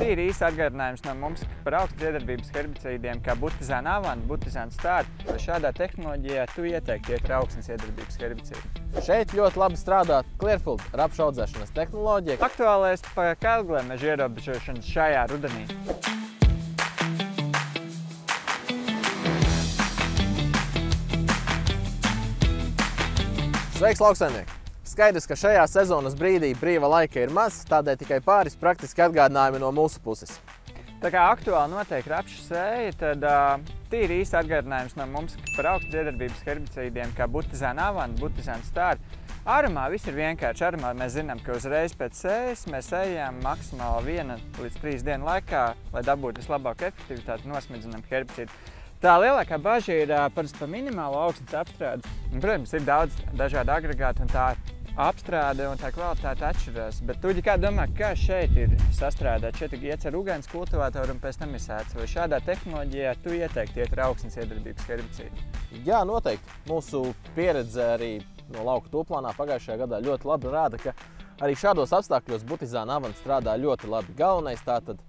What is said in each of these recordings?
tīri īsts atgādinājums no mums par augstu iedarbības herbicīdiem kā Butizan Avant, Butizan Start. Šādā tehnoloģijā tu ieteiktu iet ar augsnes iedarbības herbicīdu. Šeit ļoti labi strādā Clearfield rapšu audzēšanas tehnoloģija. Aktuālais par kailgliemežu ierobežošanu šajā rudenī. Sveiks, lauksaimnieki! Skaidrs, ka šajā sezonas brīdī brīva laika ir maz, tādēļ tikai pāris praktiski atgādinājumi no mūsu puses. Tā kā aktuāli notiek rapšu sēja, tad tīri īsts atgādinājums no mums par augstu iedarbības herbicīdiem kā Butizan Avant, Butizan Start. Ārumā viss ir vienkārši. Ārumā mēs zinām, ka uzreiz pēc sējas mēs ejam maksimāli 1 līdz 3 dienu laikā, lai dabūtu vislabāku efektivitāti, nosmidzinām herbicīdu. Tā lielākā baža ir parasti par minimālu augsnes apstrādi. Protams, ir daudz dažādu agregātu un tā apstrāde un tā kvalitāte atšķirās. Bet tu kā domā, kā šeit ir sastrādāt? Šeit ir iets ar ugāns kultivatoru un pēc tam ir sēts. Vai šādā tehnoloģijā tu ieteikti iet ar augsnes iedarbības herbicīdu? Jā, noteikti. Mūsu pieredze arī no lauka tūplānā pagājušajā gadā ļoti labi rāda, ka arī šādos apstākļos Butizan Avant strādā ļoti labi. Galvenais tātad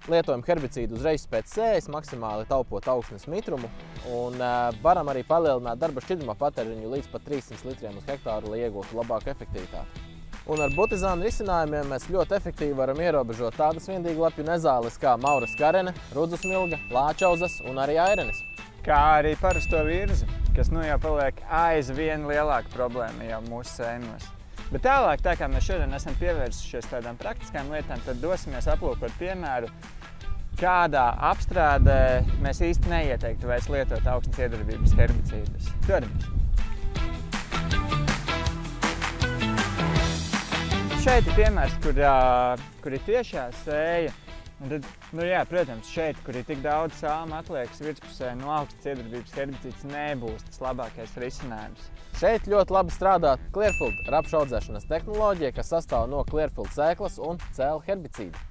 lietojam herbicīdu uzreiz pēc sējas, maksimāli taupot augsnes mitrumu un varam arī palielināt darba šķidruma patēriņu līdz pat 300 litriem uz hektāru, lai iegūtu labāku efektivitāti. Un ar Butizan risinājumiem mēs ļoti efektīvi varam ierobežot tādas viendīglapju nezāles kā mauras karene, rudzusmilga, lāčauzas un arī airenis. Kā arī parasto virzi, kas nu jau paliek aizvien lielāka problēma jau mūsu sējumos. Bet tālāk, tā kā mēs šodien esam pievērsušies tādām praktiskām lietām, tad dosimies aplūkot piemēru, kādā apstrādē mēs īsti neieteiktu vairs lietot augsnes iedarbības herbicīdus. Dodamies! Šeit ir piemērs, kur ir tiešā sēja. Un tad, protams, šeit, kur ir tik daudz sāma atliekas virspusē, no augsnes iedarbības herbicīds nebūs tas labākais risinājums. Šeit ļoti labi strādā Clearfield rapšu audzēšanas tehnoloģija, kas sastāv no Clearfield sēklas un cēlu herbicīdu.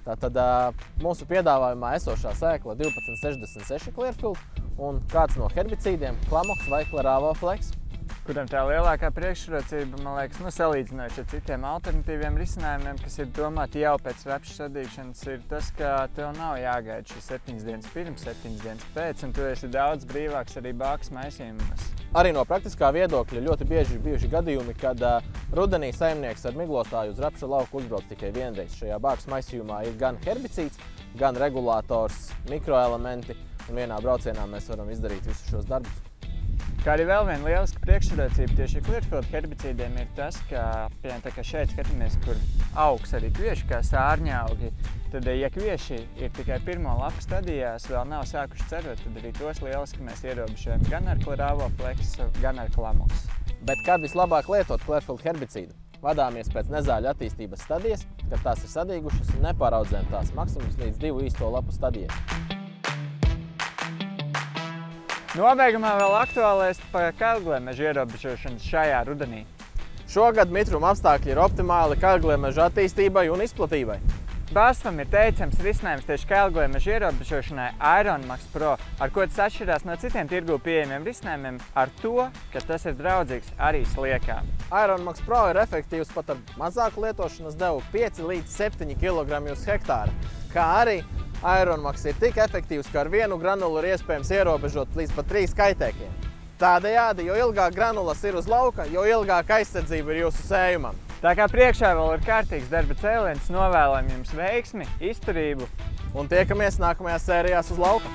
Tātad mūsu piedāvājumā esošā sēkla 1266 Clearfield un kāds no herbicīdiem Klamox vai Claravoflex. Kuram tā lielākā priekšrocība, man liekas, salīdzinot ar citiem alternatīviem risinājumiem, kas ir domāti jau pēc rapšu sadīgšanas, ir tas, ka tev nav jāgaida šis 7 dienas pirms, 7 dienas pēc, un tu esi daudz brīvāks arī bākas maisījumos. Arī no praktiskā viedokļa ļoti bieži bijuši gadījumi, kad rudenī saimnieks ar miglotāju uz rapšu lauku uzbrauc tikai vienreiz. Šajā bākas maisījumā ir gan herbicīds, gan regulators, mikroelementi, un vienā braucienā mēs varam izdarīt visus šos darbus. Kā arī vēl viena lieliska priekšrocība tieši Clearfield herbicīdiem ir tas, ka, tā kā šeit skatāmies, kur augs arī kvieši kā sārņaugi, tad, ja kvieši ir tikai pirmo lapu stadijās, vēl nav sākuši cerot, tad arī tos lieliski mēs ierobežojam gan ar Claravoflex, gan ar Klamox. Bet kad vislabāk lietot Clearfield herbicīdu? Vadāmies pēc nezāļu attīstības stadijas, kad tās ir sadīgušas un nepāraudzējam tās maksimums līdz 2 īsto lapu stadijai. Nobeigumā vēl aktuālais par kailgliemežu ierobežošanu šajā rudenī. Šogad mitruma apstākļi ir optimāli kailgliemežu attīstībai un izplatībai. BASF-am ir teicams risinājums tieši kailgliemežu ierobežošanai Ironmax Pro, ar ko tas atšķirās no citiem tirgū pieejamiem risinājumiem ar to, ka tas ir draudzīgs arī sliekām. Ironmax Pro ir efektīvs pat ar mazāku lietošanas devu 5 līdz 7 kg uz hektāra, kā arī Ironmax ir tik efektīvs, ka ar vienu granulu ir iespējams ierobežot līdz pat 3 kaitēkļiem. Tādējādi, jo ilgāk granulas ir uz lauka, jo ilgāk aizsardzība ir jūsu sējumam. Tā kā priekšā vēl ir kārtīgs darba cēliens, novēlam jums veiksmi, izturību un tiekamies nākamajās sērijās uz lauka.